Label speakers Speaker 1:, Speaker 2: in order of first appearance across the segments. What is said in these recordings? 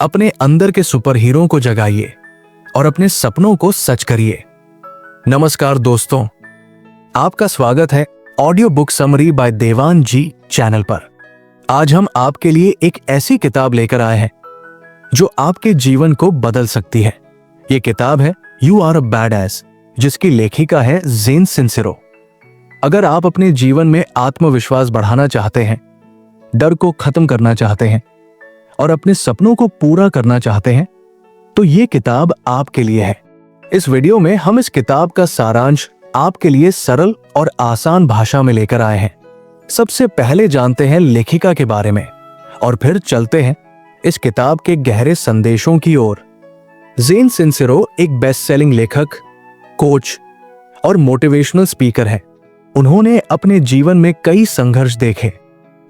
Speaker 1: अपने अंदर के सुपर हीरो को जगाइए और अपने सपनों को सच करिए। नमस्कार दोस्तों, आपका स्वागत है audio book summary by Dewan ji channel पर। आज हम आपके लिए एक ऐसी किताब लेकर आए हैं जो आपके जीवन को बदल सकती है। ये किताब है यू आर अ बैडएस, जिसकी लेखिका है ज़ेन सिंसेरो। अगर आप अपने जीवन में आत्मविश्वास बढ़ाना चाहते हैं, डर को खत्म करना चाहते हैं और अपने सपनों को पूरा करना चाहते हैं, तो ये किताब आपके लिए है। इस वीडियो में हम इस किताब का सारांश आपके लिए सरल और आसान भाषा में लेकर आए हैं। सबसे पहले जानते हैं लेखिका के बारे में और फिर चलते हैं इस किताब के गहरे संदेशों की ओर। ज़ेन सिंसेरो एक बेस्ट सेलिंग लेखक, कोच और मोटिवेशनल स्पीकर है। उन्होंने अपने जीवन में कई संघर्ष देखे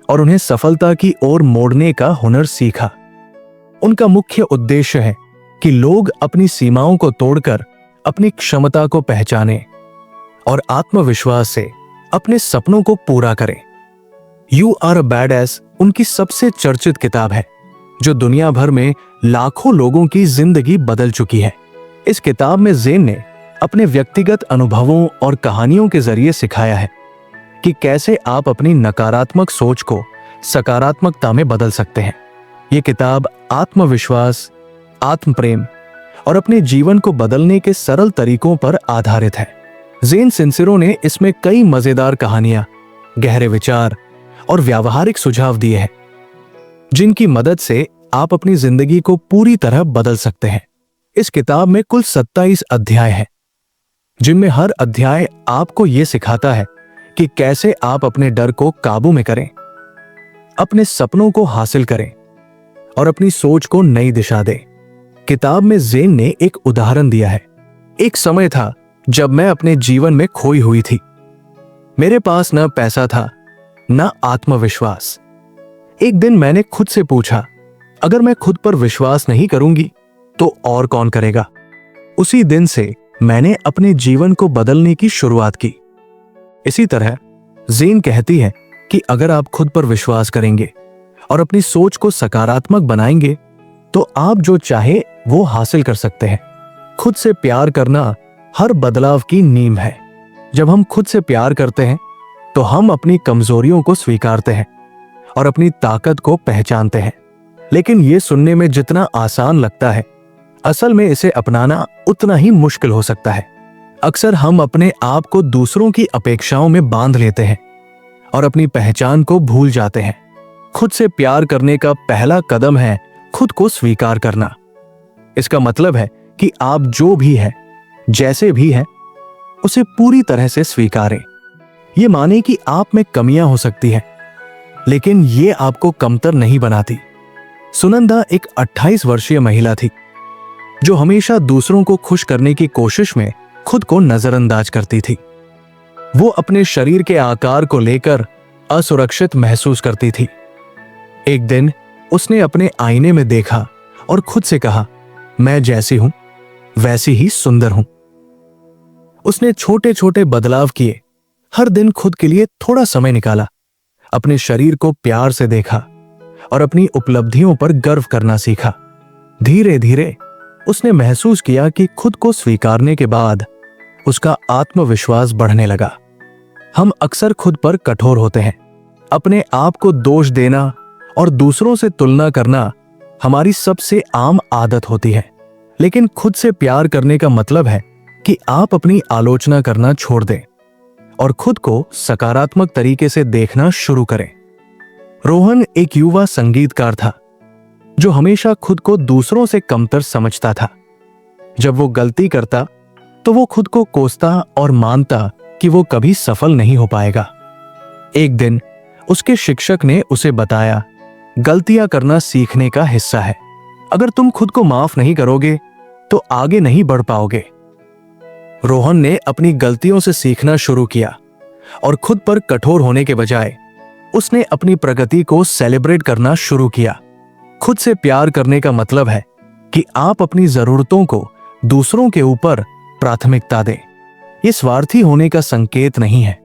Speaker 1: और उन्हें सफलता की ओर मोड़ने का हुनर सीखा। उनका मुख्य उद्देश्य है कि लोग अपनी सीमाओं को तोड़कर अपनी क्षमता को पहचानें और आत्मविश्वास से अपने सपनों को पूरा करें। यू आर अ बैडएस उनकी सबसे चर्चित किताब है जो दुनिया भर में लाखों लोगों की जिंदगी बदल चुकी है। इस किताब में ज़ेन ने अपने व्यक्तिगत अनुभवों और कहानियों के जरिए सिखाया है कि कैसे आप अपनी नकारात्मक सोच को सकारात्मकता में बदल सकते हैं। ये किताब आत्मविश्वास, आत्मप्रेम और अपने जीवन को बदलने के सरल तरीकों पर आधारित है। ज़ेन सिंसेरो ने इसमें कई मजेदार कहानियां, गहरे विचार और व्यावहारिक सुझाव दिए हैं जिनकी मदद से आप अपनी जिंदगी को पूरी तरह बदल सकते हैं। इस किताब में कुल 27 अध्याय हैं, जिनमें हर अध्याय आपको यह सिखाता है कि कैसे आप अपने डर को काबू में करें, अपने सपनों को हासिल करें और अपनी सोच को नई दिशा दें। किताब में ज़ेन ने एक उदाहरण दिया है। एक समय था जब मैं अपने जीवन में खोई हुई थी। मेरे पास न पैसा था, न आत्मविश्वास। एक दिन मैंने खुद से पूछा, अगर मैं खुद पर विश्वास नहीं करूंगी तो और कौन करेगा? उसी दिन से मैंने अपने जीवन को बदलने की शुरुआत की। इसी तरह ज़ेन कहती है कि अगर आप खुद पर विश्वास करेंगे और अपनी सोच को सकारात्मक बनाएंगे तो आप जो चाहे वो हासिल कर सकते हैं। खुद से प्यार करना हर बदलाव की नींव है। जब हम खुद से प्यार करते हैं तो हम अपनी कमजोरियों को स्वीकारते हैं और अपनी ताकत को पहचानते हैं। लेकिन ये सुनने में जितना आसान लगता है, असल में इसे अपनाना उतना ही मुश्किल हो सकता है। अक्सर हम अपने आप को दूसरों की अपेक्षाओं में बांध लेते हैं और अपनी पहचान को भूल जाते हैं। खुद से प्यार करने का पहला कदम है खुद को स्वीकार करना। इसका मतलब है कि आप जो भी है, जैसे भी है, उसे पूरी तरह से स्वीकारें। ये माने कि आप में कमियां हो सकती हैं, लेकिन ये आपको कमतर नहीं बनाती। सुनंदा एक 28 वर्षीय महिला थी जो हमेशा दूसरों को खुश करने की कोशिश में खुद को नजरअंदाज करती थी। वो अपने शरीर के आकार को लेकर असुरक्षित महसूस करती थी। एक दिन उसने अपने आईने में देखा और खुद से कहा, मैं जैसी हूं वैसी ही सुंदर हूं। उसने छोटे छोटे बदलाव किए, हर दिन खुद के लिए थोड़ा समय निकाला, अपने शरीर को प्यार से देखा और अपनी उपलब्धियों पर गर्व करना सीखा। धीरे धीरे उसने महसूस किया कि खुद को स्वीकारने के बाद उसका आत्मविश्वास बढ़ने लगा। हम अक्सर खुद पर कठोर होते हैं। अपने आप को दोष देना और दूसरों से तुलना करना हमारी सबसे आम आदत होती है। लेकिन खुद से प्यार करने का मतलब है कि आप अपनी आलोचना करना छोड़ दें और खुद को सकारात्मक तरीके से देखना शुरू करें। रोहन एक युवा संगीतकार था जो हमेशा खुद को दूसरों से कमतर समझता था। जब वो गलती करता तो वो खुद को कोसता और मानता कि वो कभी सफल नहीं हो पाएगा। एक दिन उसके शिक्षक ने उसे बताया, गलतियां करना सीखने का हिस्सा है। अगर तुम खुद को माफ नहीं करोगे तो आगे नहीं बढ़ पाओगे। रोहन ने अपनी गलतियों से सीखना शुरू किया और खुद पर कठोर होने के बजाय उसने अपनी प्रगति को सेलिब्रेट करना शुरू किया। खुद से प्यार करने का मतलब है कि आप अपनी जरूरतों को दूसरों के ऊपर प्राथमिकता दें। ये स्वार्थी होने का संकेत नहीं है,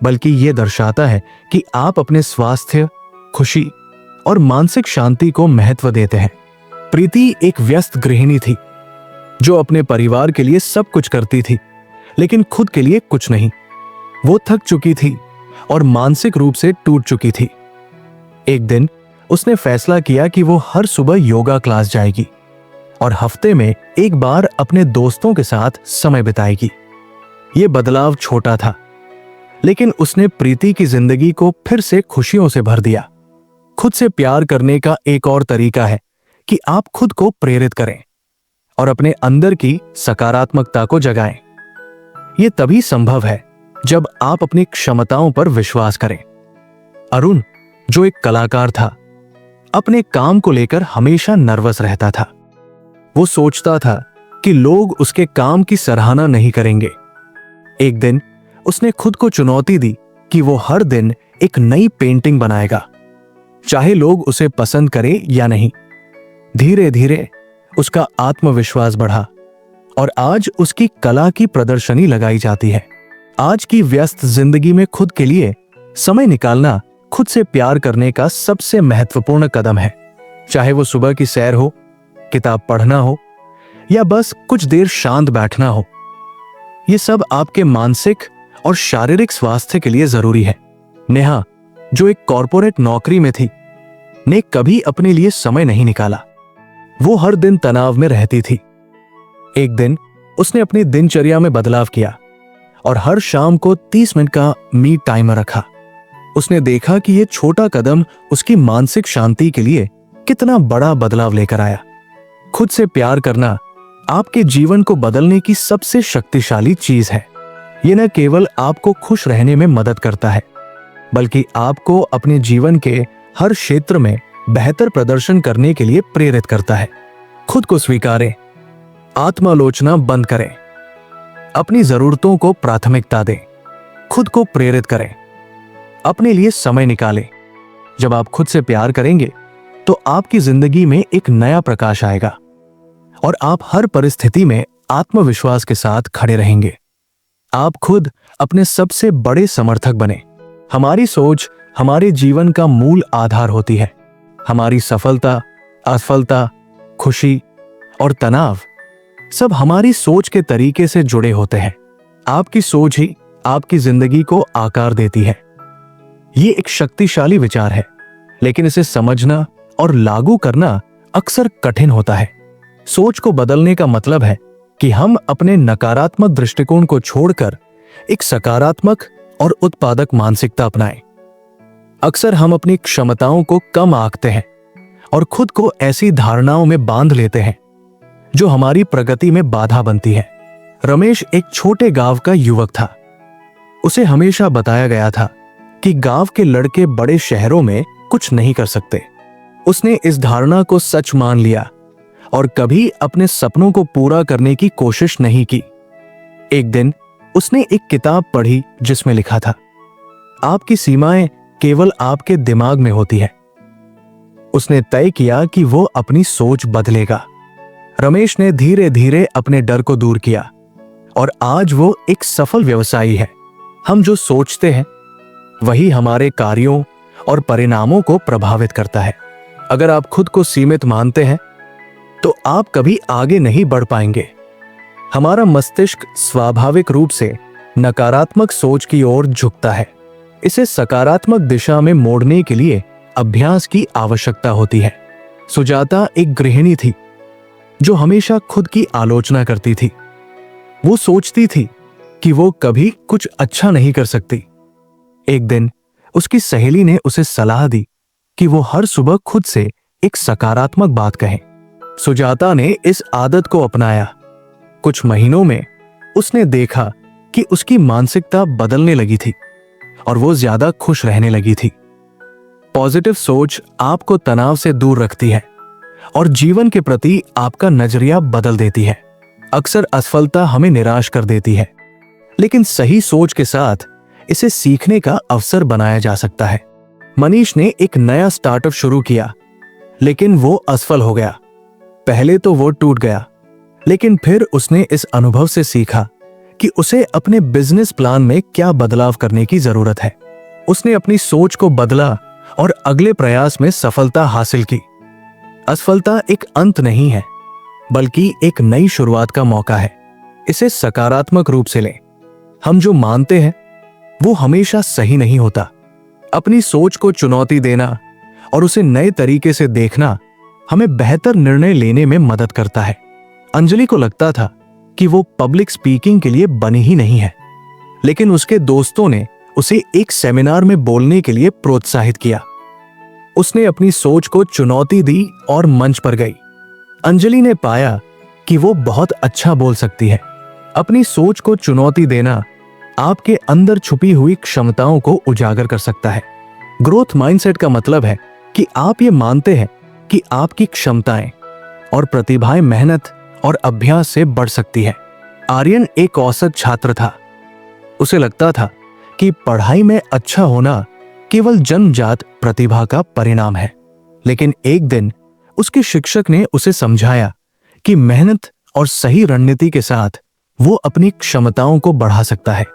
Speaker 1: बल्कि ये दर्शाता है कि आप अपने स्वास्थ्य, खुशी और मानसिक शांति को महत्व देते हैं। प्रीति एक व्यस्त गृहिणी थी जो अपने परिवार के लिए सब कुछ करती थी, लेकिन खुद के लिए कुछ नहीं। वो थक चुकी थी और मानसिक रूप से टूट चुकी थी। एक दिन उसने फैसला किया कि वो हर सुबह योगा क्लास जाएगी और हफ्ते में एक बार अपने दोस्तों के साथ समय बिताएगी। ये बदलाव छोटा था, लेकिन उसने प्रीति की जिंदगी को फिर से खुशियों से भर दिया। खुद से प्यार करने का एक और तरीका है कि आप खुद को प्रेरित करें और अपने अंदर की सकारात्मकता को जगाएं। यह तभी संभव है जब आप अपनी क्षमताओं पर विश्वास करें। अरुण, जो एक कलाकार था, अपने काम को लेकर हमेशा नर्वस रहता था। वो सोचता था कि लोग उसके काम की सराहना नहीं करेंगे। एक दिन उसने खुद को चुनौती दी कि वो हर दिन एक नई पेंटिंग बनाएगा, चाहे लोग उसे पसंद करें या नहीं। धीरे धीरे उसका आत्मविश्वास बढ़ा और आज उसकी कला की प्रदर्शनी लगाई जाती है। आज की व्यस्त जिंदगी में खुद के लिए समय निकालना खुद से प्यार करने का सबसे महत्वपूर्ण कदम है। चाहे वो सुबह की सैर हो, किताब पढ़ना हो या बस कुछ देर शांत बैठना हो, ये सब आपके मानसिक और शारीरिक स्वास्थ्य के लिए जरूरी है। नेहा, जो एक कॉर्पोरेट नौकरी में थी, ने कभी अपने लिए समय नहीं निकाला। वो हर दिन तनाव में रहती थी। एक दिन उसने अपनी दिनचर्या में बदलाव किया और हर शाम को 30 मिनट का मी टाइमर रखा। उसने देखा कि यह छोटा कदम उसकी मानसिक शांति के लिए कितना बड़ा बदलाव लेकर आया। खुद से प्यार करना आपके जीवन को बदलने की सबसे शक्तिशाली चीज है। यह न केवल आपको खुश रहने में मदद करता है, बल्कि आपको अपने जीवन के हर क्षेत्र में बेहतर प्रदर्शन करने के लिए प्रेरित करता है। खुद को स्वीकारें, आत्मालोचना बंद करें, अपनी जरूरतों को प्राथमिकता दें, खुद को प्रेरित करें, अपने लिए समय निकालें। जब आप खुद से प्यार करेंगे तो आपकी जिंदगी में एक नया प्रकाश आएगा और आप हर परिस्थिति में आत्मविश्वास के साथ खड़े रहेंगे। आप खुद अपने सबसे बड़े समर्थक बने। हमारी सोच हमारे जीवन का मूल आधार होती है। हमारी सफलता, असफलता, खुशी और तनाव सब हमारी सोच के तरीके से जुड़े होते हैं। आपकी सोच ही आपकी जिंदगी को आकार देती है। ये एक शक्तिशाली विचार है, लेकिन इसे समझना और लागू करना अक्सर कठिन होता है। सोच को बदलने का मतलब है कि हम अपने नकारात्मक दृष्टिकोण को छोड़कर एक सकारात्मक और उत्पादक मानसिकता अपनाएं। अक्सर हम अपनी क्षमताओं को कम आंकते हैं और खुद को ऐसी धारणाओं में बांध लेते हैं जो हमारी प्रगति में बाधा बनती है। रमेश एक छोटे गांव का युवक था। उसे हमेशा बताया गया था कि गांव के लड़के बड़े शहरों में कुछ नहीं कर सकते। उसने इस धारणा को सच मान लिया और कभी अपने सपनों को पूरा करने की कोशिश नहीं की। एक दिन उसने एक किताब पढ़ी जिसमें लिखा था, आपकी सीमाएं केवल आपके दिमाग में होती है। उसने तय किया कि वो अपनी सोच बदलेगा। रमेश ने धीरे धीरे अपने डर को दूर किया और आज वो एक सफल व्यवसायी है। हम जो सोचते हैं वही हमारे कार्यों और परिणामों को प्रभावित करता है। अगर आप खुद को सीमित मानते हैं तो आप कभी आगे नहीं बढ़ पाएंगे। हमारा मस्तिष्क स्वाभाविक रूप से नकारात्मक सोच की ओर झुकता है। इसे सकारात्मक दिशा में मोड़ने के लिए अभ्यास की आवश्यकता होती है। सुजाता एक गृहिणी थी जो हमेशा खुद की आलोचना करती थी। वो सोचती थी कि वो कभी कुछ अच्छा नहीं कर सकती। एक दिन उसकी सहेली ने उसे सलाह दी कि वो हर सुबह खुद से एक सकारात्मक बात कहे। सुजाता ने इस आदत को अपनाया। कुछ महीनों में उसने देखा कि उसकी मानसिकता बदलने लगी थी और वो ज्यादा खुश रहने लगी थी। पॉजिटिव सोच आपको तनाव से दूर रखती है और जीवन के प्रति आपका नजरिया बदल देती है। अक्सर असफलता हमें निराश कर देती है, लेकिन सही सोच के साथ इसे सीखने का अवसर बनाया जा सकता है। मनीष ने एक नया स्टार्टअप शुरू किया, लेकिन वो असफल हो गया। पहले तो वो टूट गया, लेकिन फिर उसने इस अनुभव से सीखा कि उसे अपने बिजनेस प्लान में क्या बदलाव करने की जरूरत है। उसने अपनी सोच को बदला और अगले प्रयास में सफलता हासिल की। असफलता एक अंत नहीं है, बल्कि एक नई शुरुआत का मौका है। इसे सकारात्मक रूप से लें। हम जो मानते हैं वो हमेशा सही नहीं होता। अपनी सोच को चुनौती देना और उसे नए तरीके से देखना हमें बेहतर निर्णय लेने में मदद करता है। अंजलि को लगता था कि वो पब्लिक स्पीकिंग के लिए बनी ही नहीं है, लेकिन उसके दोस्तों ने उसे एक सेमिनार में बोलने के लिए प्रोत्साहित किया। उसने अपनी सोच को चुनौती दी और मंच पर गई। अंजलि ने पाया कि वो बहुत अच्छा बोल सकती है। अपनी सोच को चुनौती देना आपके अंदर छुपी हुई क्षमताओं को उजागर कर सकता है। ग्रोथ माइंडसेट का मतलब है कि आप ये मानते हैं कि आपकी क्षमताएं और प्रतिभाएं मेहनत और अभ्यास से बढ़ सकती है। आर्यन एक औसत छात्र था। उसे लगता था कि पढ़ाई में अच्छा होना केवल जन्मजात प्रतिभा का परिणाम है, लेकिन एक दिन उसके शिक्षक ने उसे समझाया कि मेहनत और सही रणनीति के साथ वो अपनी क्षमताओं को बढ़ा सकता है।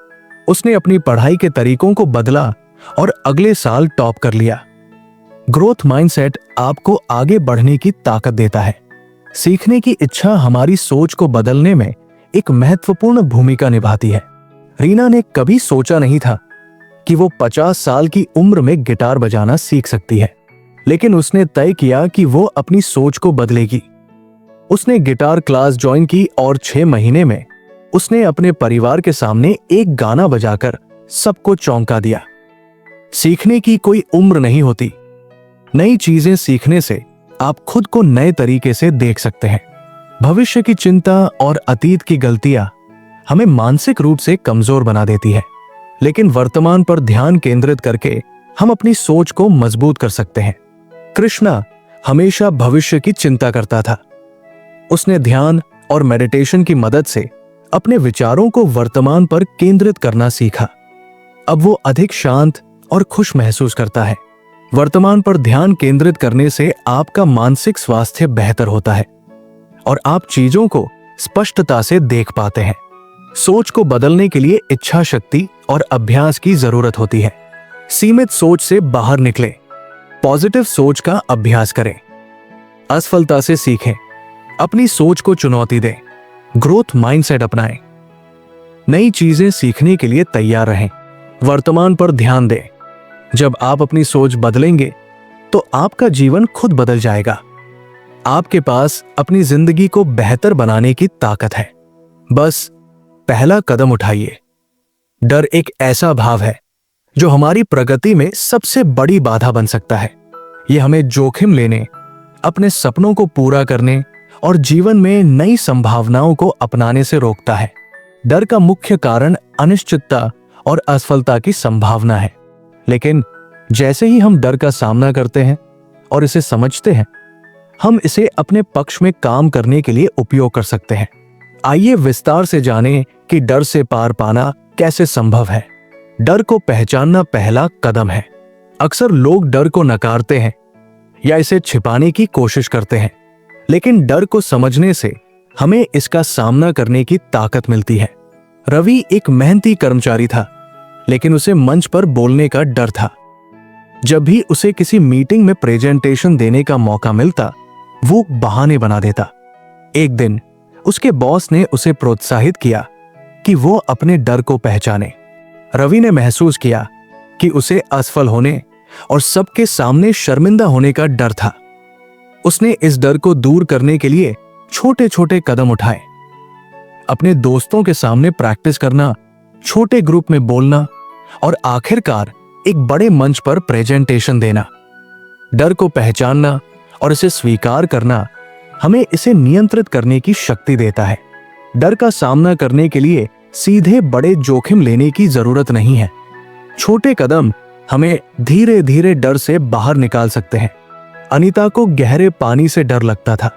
Speaker 1: उसने अपनी पढ़ाई के तरीकों को बदला और अगले साल टॉप कर लिया। ग्रोथ माइंडसेट आपको आगे बढ़ने की ताकत देता है। सीखने की इच्छा हमारी सोच को बदलने में एक महत्वपूर्ण भूमिका निभाती है। रीना ने कभी सोचा नहीं था कि वो 50 साल की उम्र में गिटार बजाना सीख सकती है, लेकिन उसने तय किया कि वो अपनी सोच को बदलेगी। उसने गिटार क्लास ज्वाइन की और 6 महीने में उसने अपने परिवार के सामने एक गाना बजाकर सबको चौंका दिया। सीखने की कोई उम्र नहीं होती। नई चीजें सीखने से आप खुद को नए तरीके से देख सकते हैं। भविष्य की चिंता और अतीत की गलतियां हमें मानसिक रूप से कमजोर बना देती है, लेकिन वर्तमान पर ध्यान केंद्रित करके हम अपनी सोच को मजबूत कर सकते हैं। कृष्णा हमेशा भविष्य की चिंता करता था। उसने ध्यान और मेडिटेशन की मदद से अपने विचारों को वर्तमान पर केंद्रित करना सीखा। अब वो अधिक शांत और खुश महसूस करता है। वर्तमान पर ध्यान केंद्रित करने से आपका मानसिक स्वास्थ्य बेहतर होता है और आप चीजों को स्पष्टता से देख पाते हैं। सोच को बदलने के लिए इच्छा शक्ति और अभ्यास की जरूरत होती है। सीमित सोच से बाहर निकलें। पॉजिटिव सोच का अभ्यास करें। असफलता से सीखें। अपनी सोच को चुनौती दें। ग्रोथ माइंडसेट अपनाएं। नई चीजें सीखने के लिए तैयार रहें। वर्तमान पर ध्यान दें। जब आप अपनी सोच बदलेंगे तो आपका जीवन खुद बदल जाएगा। आपके पास अपनी जिंदगी को बेहतर बनाने की ताकत है। बस पहला कदम उठाइए। डर एक ऐसा भाव है जो हमारी प्रगति में सबसे बड़ी बाधा बन सकता है। यह हमें जोखिम लेने, अपने सपनों को पूरा करने और जीवन में नई संभावनाओं को अपनाने से रोकता है। डर का मुख्य कारण अनिश्चितता और असफलता की संभावना है, लेकिन जैसे ही हम डर का सामना करते हैं और इसे समझते हैं, हम इसे अपने पक्ष में काम करने के लिए उपयोग कर सकते हैं। आइए विस्तार से जानें कि डर से पार पाना कैसे संभव है। डर को पहचानना पहला कदम है। अक्सर लोग डर को नकारते हैं या इसे छिपाने की कोशिश करते हैं, लेकिन डर को समझने से हमें इसका सामना करने की ताकत मिलती है। रवि एक मेहनती कर्मचारी था, लेकिन उसे मंच पर बोलने का डर था। जब भी उसे किसी मीटिंग में प्रेजेंटेशन देने का मौका मिलता, वो बहाने बना देता। एक दिन उसके बॉस ने उसे प्रोत्साहित किया कि वो अपने डर को पहचाने। रवि ने महसूस किया कि उसे असफल होने और सबके सामने शर्मिंदा होने का डर था। उसने इस डर को दूर करने के लिए छोटे छोटे कदम उठाए। अपने दोस्तों के सामने प्रैक्टिस करना, छोटे ग्रुप में बोलना और आखिरकार एक बड़े मंच पर प्रेजेंटेशन देना। डर को पहचानना और इसे स्वीकार करना हमें इसे नियंत्रित करने की शक्ति देता है। डर का सामना करने के लिए सीधे बड़े जोखिम लेने की जरूरत नहीं है। छोटे कदम हमें धीरे धीरे डर से बाहर निकाल सकते हैं। अनीता को गहरे पानी से डर लगता था।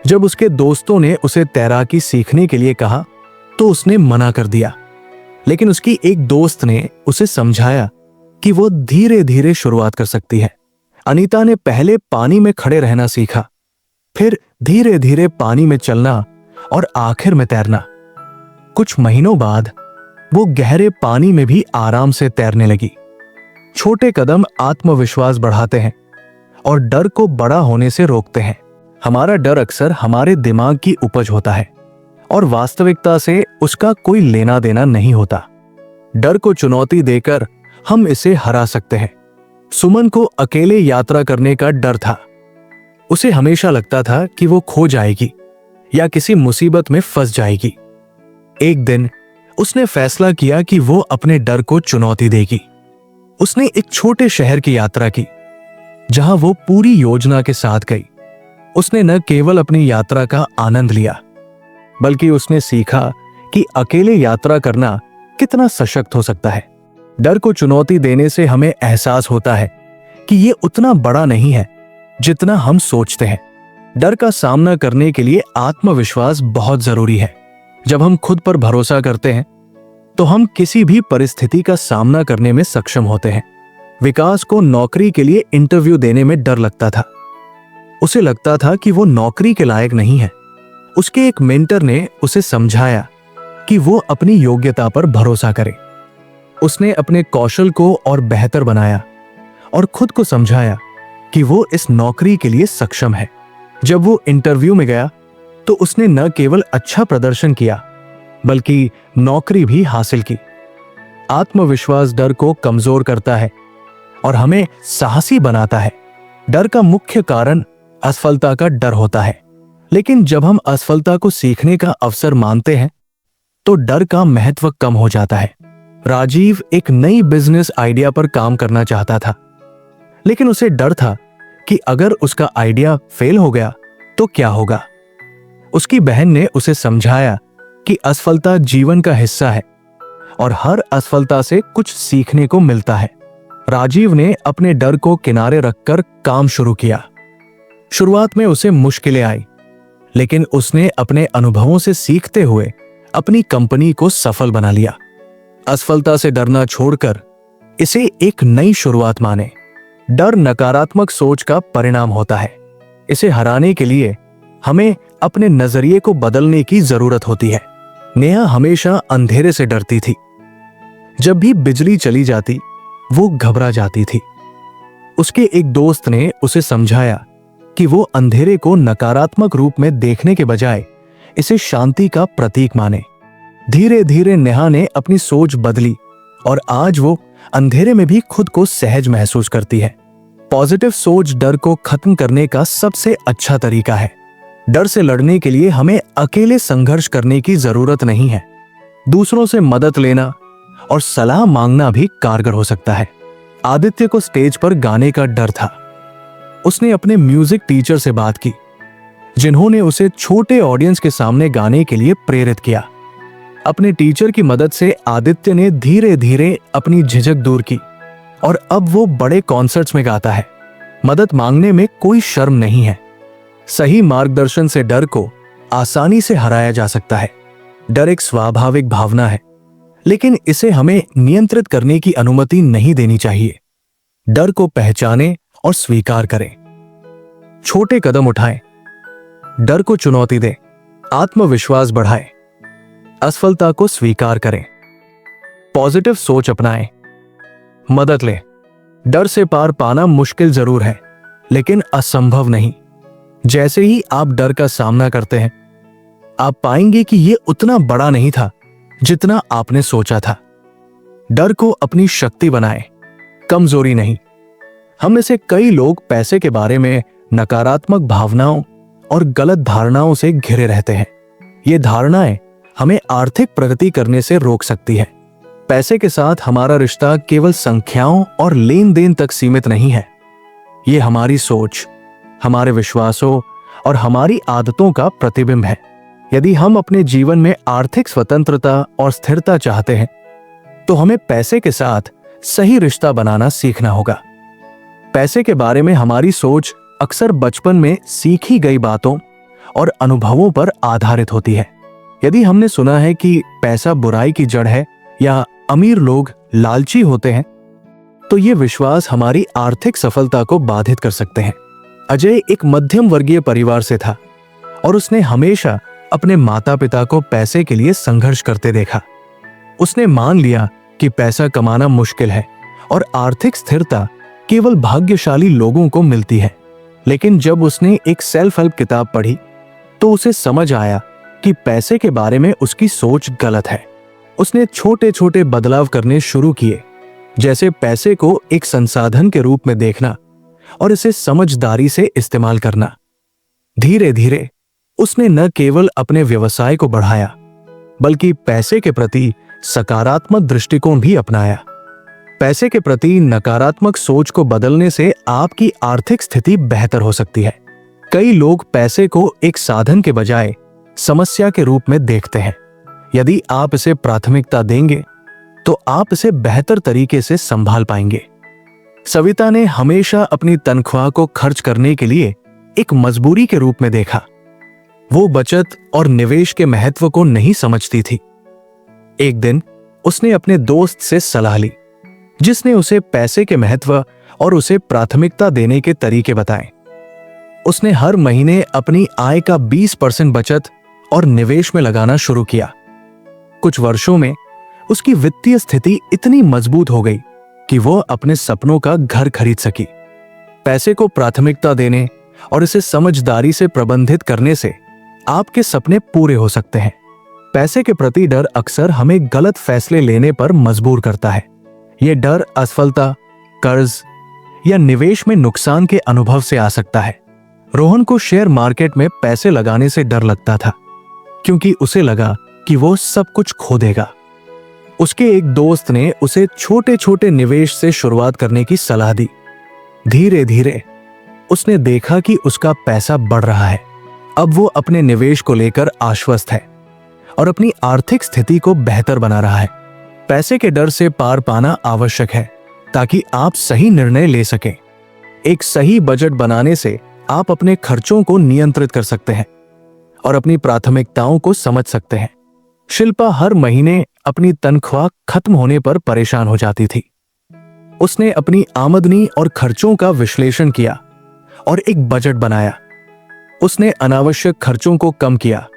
Speaker 1: जब उसके दोस्तों ने उसे तैराकी सीखने के लिए कहा तो उसने मना कर दिया, लेकिन उसकी एक दोस्त ने उसे समझाया कि वो धीरे धीरे शुरुआत कर सकती है। अनीता ने पहले पानी में खड़े रहना सीखा, फिर धीरे धीरे पानी में चलना और आखिर में तैरना। कुछ महीनों बाद वो गहरे पानी में भी आराम से तैरने लगी। छोटे कदम आत्मविश्वास बढ़ाते हैं और डर को बड़ा होने से रोकते हैं। हमारा डर अक्सर हमारे दिमाग की उपज होता है और वास्तविकता से उसका कोई लेना देना नहीं होता। डर को चुनौती देकर हम इसे हरा सकते हैं। सुमन को अकेले यात्रा करने का डर था। उसे हमेशा लगता था कि वो खो जाएगी या किसी मुसीबत में फंस जाएगी। एक दिन उसने फैसला किया कि वो अपने डर को चुनौती देगी। उसने एक छोटे शहर की यात्रा की जहां वो पूरी योजना के साथ गई। उसने न केवल अपनी यात्रा का आनंद लिया बल्कि उसने सीखा कि अकेले यात्रा करना कितना सशक्त हो सकता है। डर को चुनौती देने से हमें एहसास होता है कि ये उतना बड़ा नहीं है जितना हम सोचते हैं। डर का सामना करने के लिए आत्मविश्वास बहुत जरूरी है। जब हम खुद पर भरोसा करते हैं तो हम किसी भी परिस्थिति का सामना करने में सक्षम होते हैं। विकास को नौकरी के लिए इंटरव्यू देने में डर लगता था। उसे लगता था कि वो नौकरी के लायक नहीं है। उसके एक मेंटर ने उसे समझाया कि वो अपनी योग्यता पर भरोसा करे। उसने अपने कौशल को और बेहतर बनाया और खुद को समझाया कि वो इस नौकरी के लिए सक्षम है। जब वो इंटरव्यू में गया तो उसने न केवल अच्छा प्रदर्शन किया बल्कि नौकरी भी हासिल की। आत्मविश्वास डर को कमजोर करता है और हमें साहसी बनाता है। डर का मुख्य कारण असफलता का डर होता है, लेकिन जब हम असफलता को सीखने का अवसर मानते हैं तो डर का महत्व कम हो जाता है। राजीव एक नई बिजनेस आइडिया पर काम करना चाहता था, लेकिन उसे डर था कि अगर उसका आइडिया फेल हो गया तो क्या होगा। उसकी बहन ने उसे समझाया कि असफलता जीवन का हिस्सा है और हर असफलता से कुछ सीखने को मिलता है। राजीव ने अपने डर को किनारे रखकर काम शुरू किया। शुरुआत में उसे मुश्किलें आई, लेकिन उसने अपने अनुभवों से सीखते हुए अपनी कंपनी को सफल बना लिया। असफलता से डरना छोड़कर इसे एक नई शुरुआत माने। डर नकारात्मक सोच का परिणाम होता है। इसे हराने के लिए हमें अपने नजरिए को बदलने की जरूरत होती है। नेहा हमेशा अंधेरे से डरती थी। जब भी बिजली चली जाती वो घबरा जाती थी। उसके एक दोस्त ने उसे समझाया कि वो अंधेरे को नकारात्मक रूप में देखने के बजाय इसे शांति का प्रतीक माने। धीरे धीरे नेहा ने अपनी सोच बदली और आज वो अंधेरे में भी खुद को सहज महसूस करती है। पॉजिटिव सोच डर को खत्म करने का सबसे अच्छा तरीका है। डर से लड़ने के लिए हमें अकेले संघर्ष करने की जरूरत नहीं है। दूसरों से मदद लेना और सलाह मांगना भी कारगर हो सकता है। आदित्य को स्टेज पर गाने का डर था। उसने अपने म्यूजिक टीचर से बात की, जिन्होंने उसे छोटे ऑडियंस के सामने गाने के लिए प्रेरित किया। अपने टीचर की मदद से आदित्य ने धीरे धीरे अपनी झिझक दूर की और अब वो बड़े कॉन्सर्ट्स में गाता है। मदद मांगने में कोई शर्म नहीं है। सही मार्गदर्शन से डर को आसानी से हराया जा सकता है। डर एक स्वाभाविक भावना है, लेकिन इसे हमें नियंत्रित करने की अनुमति नहीं देनी चाहिए। डर को पहचानें और स्वीकार करें। छोटे कदम उठाएं, डर को चुनौती दें, आत्मविश्वास बढ़ाएं, असफलता को स्वीकार करें, पॉजिटिव सोच अपनाएं, मदद लें। डर से पार पाना मुश्किल जरूर है, लेकिन असंभव नहीं। जैसे ही आप डर का सामना करते हैं, आप पाएंगे कि यह उतना बड़ा नहीं था जितना आपने सोचा था। डर को अपनी शक्ति बनाएं, कमजोरी नहीं। हम में से कई लोग पैसे के बारे में नकारात्मक भावनाओं और गलत धारणाओं से घिरे रहते हैं। ये धारणाएं हमें आर्थिक प्रगति करने से रोक सकती है। पैसे के साथ हमारा रिश्ता केवल संख्याओं और लेन देन तक सीमित नहीं है। ये हमारी सोच, हमारे विश्वासों और हमारी आदतों का प्रतिबिंब है। यदि हम अपने जीवन में आर्थिक स्वतंत्रता और स्थिरता चाहते हैं तो हमें पैसे के साथ सही रिश्ता बनाना सीखना होगा। पैसे के बारे में हमारी सोच अक्सर बचपन में सीखी गई बातों और अनुभवों पर आधारित होती है। यदि हमने सुना है कि पैसा बुराई की जड़ है या अमीर लोग लालची होते हैं, तो ये विश्वास हमारी आर्थिक सफलता को बाधित कर सकते हैं। अजय एक मध्यम वर्गीय परिवार से था और उसने हमेशा अपने माता पिता को पैसे के लिए संघर्ष करते देखा। उसने मान लिया कि पैसा कमाना मुश्किल है और आर्थिक स्थिरता केवल भाग्यशाली लोगों को मिलती है। लेकिन जब उसने एक सेल्फ हेल्प किताब पढ़ी तो उसे समझ आया कि पैसे के बारे में उसकी सोच गलत है। उसने छोटे छोटे बदलाव करने शुरू किए, जैसे पैसे को एक संसाधन के रूप में देखना और इसे समझदारी से इस्तेमाल करना। धीरे धीरे उसने न केवल अपने व्यवसाय को बढ़ाया, बल्कि पैसे के प्रति सकारात्मक दृष्टिकोण भी अपनाया। पैसे के प्रति नकारात्मक सोच को बदलने से आपकी आर्थिक स्थिति बेहतर हो सकती है। कई लोग पैसे को एक साधन के बजाय समस्या के रूप में देखते हैं। यदि आप इसे प्राथमिकता देंगे तो आप इसे बेहतर तरीके से संभाल पाएंगे। सविता ने हमेशा अपनी तनख्वाह को खर्च करने के लिए एक मजबूरी के रूप में देखा। वो बचत और निवेश के महत्व को नहीं समझती थी। एक दिन उसने अपने दोस्त से सलाह ली, जिसने उसे पैसे के महत्व और उसे प्राथमिकता देने के तरीके बताए। उसने हर महीने अपनी आय का 20% बचत और निवेश में लगाना शुरू किया। कुछ वर्षों में उसकी वित्तीय स्थिति इतनी मजबूत हो गई कि वो अपने सपनों का घर खरीद सकी। पैसे को प्राथमिकता देने और इसे समझदारी से प्रबंधित करने से आपके सपने पूरे हो सकते हैं। पैसे के प्रति डर अक्सर हमें गलत फैसले लेने पर मजबूर करता है। यह डर असफलता, कर्ज या निवेश में नुकसान के अनुभव से आ सकता है। रोहन को शेयर मार्केट में पैसे लगाने से डर लगता था, क्योंकि उसे लगा कि वो सब कुछ खो देगा। उसके एक दोस्त ने उसे छोटे छोटे निवेश से शुरुआत करने की सलाह दी। धीरे धीरे उसने देखा कि उसका पैसा बढ़ रहा है। अब वो अपने निवेश को लेकर आश्वस्त है और अपनी आर्थिक स्थिति को बेहतर बना रहा है। पैसे के डर से पार पाना आवश्यक है ताकि आप सही निर्णय ले सकें। एक सही बजट बनाने से आप अपने खर्चों को नियंत्रित कर सकते हैं और अपनी प्राथमिकताओं को समझ सकते हैं। शिल्पा हर महीने अपनी तनख्वाह खत्म होने पर परेशान हो जाती थी। उसने अपनी आमदनी और खर्चों का विश्लेषण किया और एक बजट बनाया। उसने अनावश्यक खर्चों को कम किया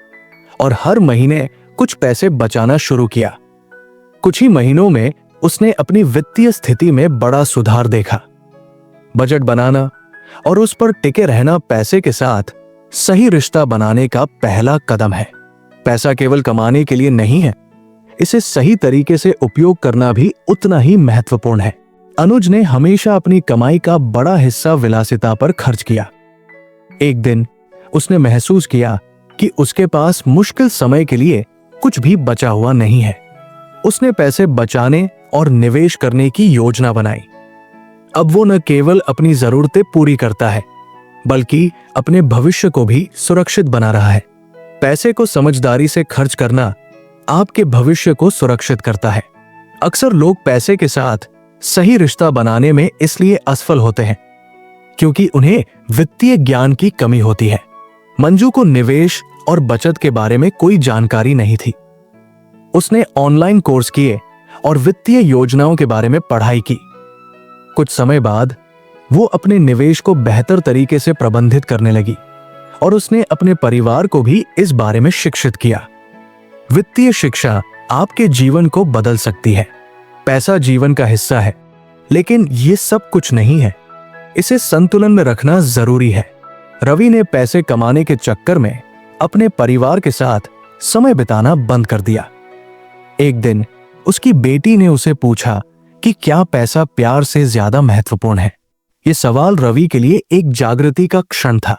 Speaker 1: और हर महीने कुछ पैसे बचाना शुरू किया। कुछ ही महीनों में उसने अपनी वित्तीय स्थिति में बड़ा सुधार देखा। बजट बनाना और उस पर टिके रहना पैसे के साथ सही रिश्ता बनाने का पहला कदम है। पैसा केवल कमाने के लिए नहीं है, इसे सही तरीके से उपयोग करना भी उतना ही महत्वपूर्ण है। अनुज ने हमेशा अपनी कमाई का बड़ा हिस्सा विलासिता पर खर्च किया। एक दिन उसने महसूस किया कि उसके पास मुश्किल समय के लिए कुछ भी बचा हुआ नहीं है। उसने पैसे बचाने और निवेश करने की योजना बनाई। अब वो न केवल अपनी जरूरतें पूरी करता है, बल्कि अपने भविष्य को भी सुरक्षित बना रहा है। पैसे को समझदारी से खर्च करना आपके भविष्य को सुरक्षित करता है। अक्सर लोग पैसे के साथ सही रिश्ता बनाने में इसलिए असफल होते हैं क्योंकि उन्हें वित्तीय ज्ञान की कमी होती है। मंजू को निवेश और बचत के बारे में कोई जानकारी नहीं थी। उसने ऑनलाइन कोर्स किए और वित्तीय योजनाओं के बारे में पढ़ाई की। कुछ समय बाद वो अपने निवेश को बेहतर तरीके से प्रबंधित करने लगी और उसने अपने परिवार को भी इस बारे में शिक्षित किया। वित्तीय शिक्षा आपके जीवन को बदल सकती है। पैसा जीवन का हिस्सा है, लेकिन ये सब कुछ नहीं है। इसे संतुलन में रखना जरूरी है। रवि ने पैसे कमाने के चक्कर में अपने परिवार के साथ समय बिताना बंद कर दिया। एक दिन उसकी बेटी ने उसे पूछा कि क्या पैसा प्यार से ज्यादा महत्वपूर्ण है। यह सवाल रवि के लिए एक जागृति का क्षण था।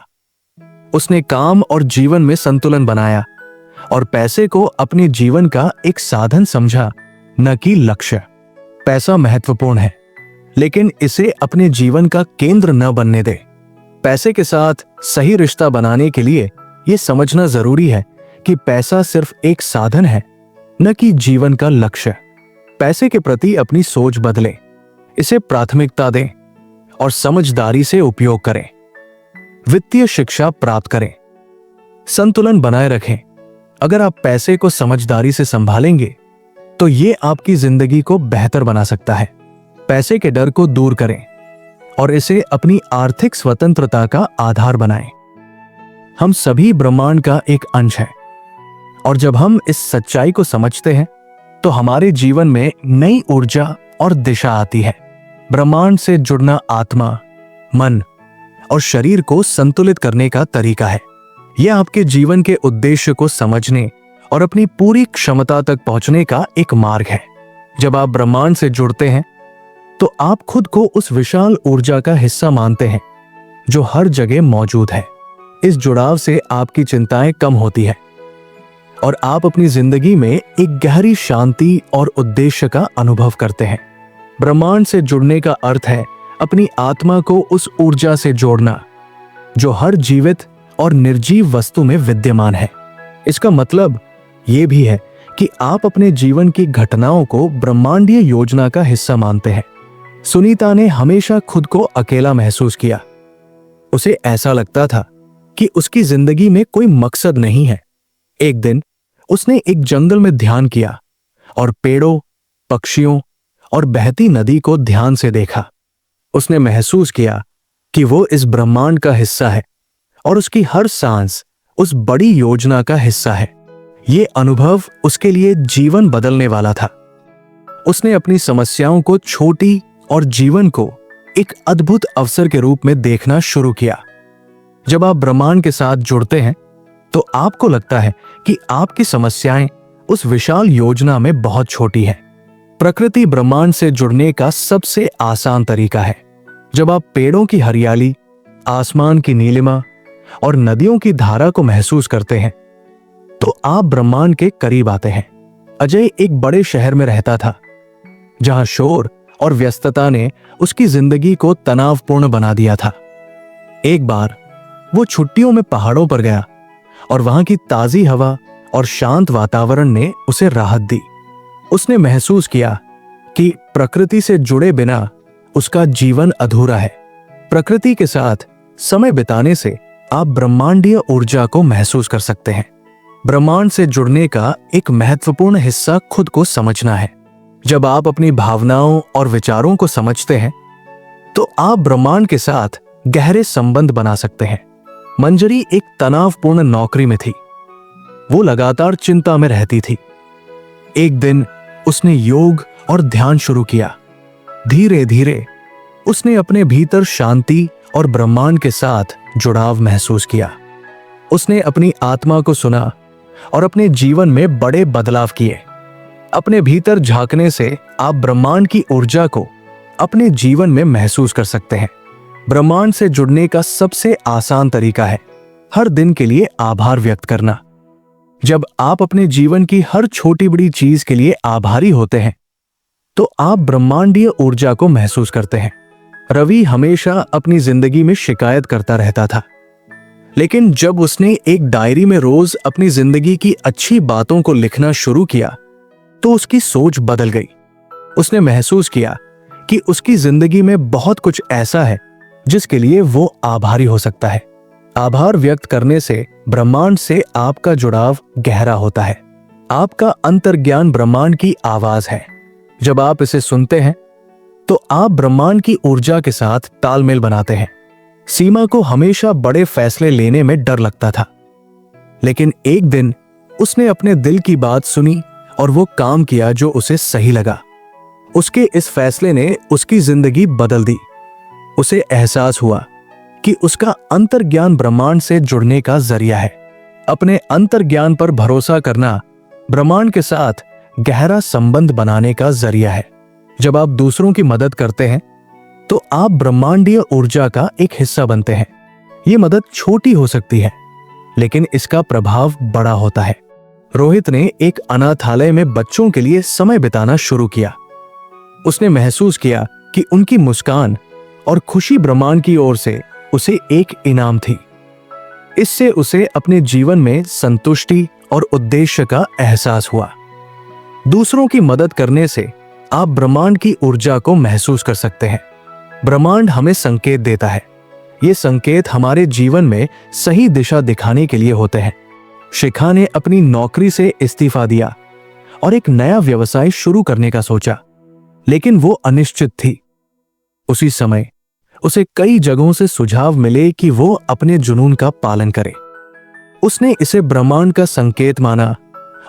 Speaker 1: उसने काम और जीवन में संतुलन बनाया और पैसे को अपने जीवन का एक साधन समझा, न कि लक्ष्य। पैसा महत्वपूर्ण है, लेकिन इसे अपने जीवन का केंद्र न बनने दे। पैसे के साथ सही रिश्ता बनाने के लिए यह समझना जरूरी है कि पैसा सिर्फ एक साधन है, न कि जीवन का लक्ष्य। पैसे के प्रति अपनी सोच बदलें, इसे प्राथमिकता दें और समझदारी से उपयोग करें। वित्तीय शिक्षा प्राप्त करें, संतुलन बनाए रखें। अगर आप पैसे को समझदारी से संभालेंगे तो ये आपकी जिंदगी को बेहतर बना सकता है। पैसे के डर को दूर करें और इसे अपनी आर्थिक स्वतंत्रता का आधार बनाएं। हम सभी ब्रह्मांड का एक अंश हैं और जब हम इस सच्चाई को समझते हैं तो हमारे जीवन में नई ऊर्जा और दिशा आती है। ब्रह्मांड से जुड़ना आत्मा, मन और शरीर को संतुलित करने का तरीका है। यह आपके जीवन के उद्देश्य को समझने और अपनी पूरी क्षमता तक पहुंचने का एक मार्ग है। जब आप ब्रह्मांड से जुड़ते हैं तो आप खुद को उस विशाल ऊर्जा का हिस्सा मानते हैं जो हर जगह मौजूद है। इस जुड़ाव से आपकी चिंताएं कम होती है और आप अपनी जिंदगी में एक गहरी शांति और उद्देश्य का अनुभव करते हैं। ब्रह्मांड से जुड़ने का अर्थ है अपनी आत्मा को उस ऊर्जा से जोड़ना जो हर जीवित और निर्जीव वस्तु में विद्यमान है। इसका मतलब यह भी है कि आप अपने जीवन की घटनाओं को ब्रह्मांडीय योजना का हिस्सा मानते हैं। सुनीता ने हमेशा खुद को अकेला महसूस किया। उसे ऐसा लगता था कि उसकी जिंदगी में कोई मकसद नहीं है। एक दिन उसने एक जंगल में ध्यान किया और पेड़ों, पक्षियों और बहती नदी को ध्यान से देखा। उसने महसूस किया कि वो इस ब्रह्मांड का हिस्सा है और उसकी हर सांस उस बड़ी योजना का हिस्सा है। ये अनुभव उसके लिए जीवन बदलने वाला था। उसने अपनी समस्याओं को छोटी और जीवन को एक अद्भुत अवसर के रूप में देखना शुरू किया। जब आप ब्रह्मांड के साथ जुड़ते हैं तो आपको लगता है कि आपकी समस्याएं उस विशाल योजना में बहुत छोटी हैं। प्रकृति ब्रह्मांड से जुड़ने का सबसे आसान तरीका है। जब आप पेड़ों की हरियाली, आसमान की नीलिमा और नदियों की धारा को महसूस करते हैं तो आप ब्रह्मांड के करीब आते हैं। अजय एक बड़े शहर में रहता था जहां शोर और व्यस्तता ने उसकी जिंदगी को तनावपूर्ण बना दिया था। एक बार वो छुट्टियों में पहाड़ों पर गया और वहां की ताजी हवा और शांत वातावरण ने उसे राहत दी। उसने महसूस किया कि प्रकृति से जुड़े बिना उसका जीवन अधूरा है। प्रकृति के साथ समय बिताने से आप ब्रह्मांडीय ऊर्जा को महसूस कर सकते हैं। ब्रह्मांड से जुड़ने का एक महत्वपूर्ण हिस्सा खुद को समझना है। जब आप अपनी भावनाओं और विचारों को समझते हैं तो आप ब्रह्मांड के साथ गहरे संबंध बना सकते हैं। मंजरी एक तनावपूर्ण नौकरी में थी। वो लगातार चिंता में रहती थी। एक दिन उसने योग और ध्यान शुरू किया। धीरे धीरे उसने अपने भीतर शांति और ब्रह्मांड के साथ जुड़ाव महसूस किया। उसने अपनी आत्मा को सुना और अपने जीवन में बड़े बदलाव किए। अपने भीतर झांकने से आप ब्रह्मांड की ऊर्जा को अपने जीवन में महसूस कर सकते हैं। ब्रह्मांड से जुड़ने का सबसे आसान तरीका है हर दिन के लिए आभार व्यक्त करना। जब आप अपने जीवन की हर छोटी बड़ी चीज के लिए आभारी होते हैं तो आप ब्रह्मांडीय ऊर्जा को महसूस करते हैं। रवि हमेशा अपनी जिंदगी में शिकायत करता रहता था, लेकिन जब उसने एक डायरी में रोज अपनी जिंदगी की अच्छी बातों को लिखना शुरू किया तो उसकी सोच बदल गई। उसने महसूस किया कि उसकी जिंदगी में बहुत कुछ ऐसा है जिसके लिए वो आभारी हो सकता है। आभार व्यक्त करने से ब्रह्मांड से आपका जुड़ाव गहरा होता है। आपका अंतर्ज्ञान ब्रह्मांड की आवाज है। जब आप इसे सुनते हैं तो आप ब्रह्मांड की ऊर्जा के साथ तालमेल बनाते हैं। सीमा को हमेशा बड़े फैसले लेने में डर लगता था, लेकिन एक दिन उसने अपने दिल की बात सुनी और वो काम किया जो उसे सही लगा। उसके इस फैसले ने उसकी जिंदगी बदल दी। उसे एहसास हुआ कि उसका अंतर्ज्ञान ब्रह्मांड से जुड़ने का जरिया है। अपने अंतर्ज्ञान पर भरोसा करना ब्रह्मांड के साथ गहरा संबंध बनाने का जरिया है। जब आप दूसरों की मदद करते हैं तो आप ब्रह्मांडीय ऊर्जा का एक हिस्सा बनते हैं। ये मदद छोटी हो सकती है, लेकिन इसका प्रभाव बड़ा होता है। रोहित ने एक अनाथालय में बच्चों के लिए समय बिताना शुरू किया। उसने महसूस किया कि उनकी मुस्कान और खुशी ब्रह्मांड की ओर से उसे एक इनाम थी। इससे उसे अपने जीवन में संतुष्टि और उद्देश्य का एहसास हुआ। दूसरों की मदद करने से आप ब्रह्मांड की ऊर्जा को महसूस कर सकते हैं। ब्रह्मांड हमें संकेत देता है। ये संकेत हमारे जीवन में सही दिशा दिखाने के लिए होते हैं। शिखा ने अपनी नौकरी से इस्तीफा दिया और एक नया व्यवसाय शुरू करने का सोचा, लेकिन वो अनिश्चित थी। उसी समय उसे कई जगहों से सुझाव मिले कि वो अपने जुनून का पालन करे। उसने इसे ब्रह्मांड का संकेत माना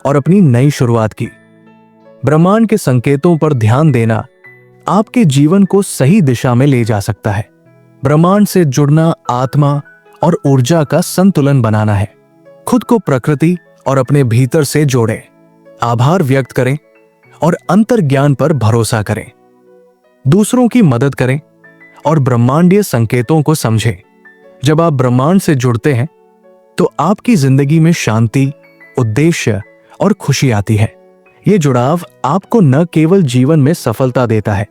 Speaker 1: और अपनी नई शुरुआत की। ब्रह्मांड के संकेतों पर ध्यान देना आपके जीवन को सही दिशा में ले जा सकता है। ब्रह्मांड से जुड़ना आत्मा और ऊर्जा का संतुलन बनाना है। खुद को प्रकृति और अपने भीतर से जोड़ें, आभार व्यक्त करें और अंतर्ज्ञान पर भरोसा करें। दूसरों की मदद करें और ब्रह्मांडीय संकेतों को समझें। जब आप ब्रह्मांड से जुड़ते हैं तो आपकी जिंदगी में शांति, उद्देश्य और खुशी आती है। ये जुड़ाव आपको न केवल जीवन में सफलता देता है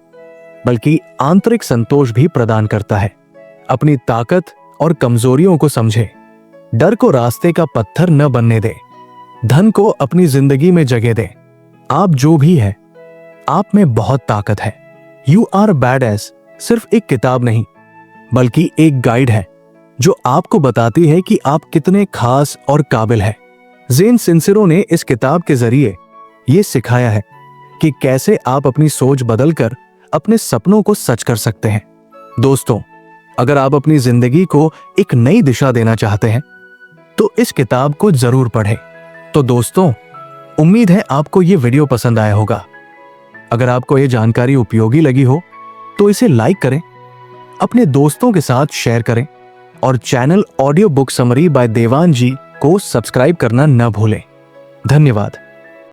Speaker 1: बल्कि आंतरिक संतोष भी प्रदान करता है। अपनी ताकत और कमजोरियों को समझें। डर को रास्ते का पत्थर न बनने दें। धन को अपनी जिंदगी में जगह दें। आप जो भी है, आप में बहुत ताकत है। यू आर बैडएस सिर्फ एक किताब नहीं बल्कि एक गाइड है जो आपको बताती है कि आप कितने खास और काबिल हैं। ज़ेन सिंसेरो ने इस किताब के जरिए ये सिखाया है कि कैसे आप अपनी सोच बदलकर अपने सपनों को सच कर सकते हैं। दोस्तों, अगर आप अपनी जिंदगी को एक नई दिशा देना चाहते हैं तो इस किताब को जरूर पढ़ें। तो दोस्तों, उम्मीद है आपको ये वीडियो पसंद आया होगा। अगर आपको ये जानकारी उपयोगी लगी हो तो इसे लाइक करें, अपने दोस्तों के साथ शेयर करें और channel audio book summary by Dewan ji को सब्सक्राइब करना न भूलें। धन्यवाद।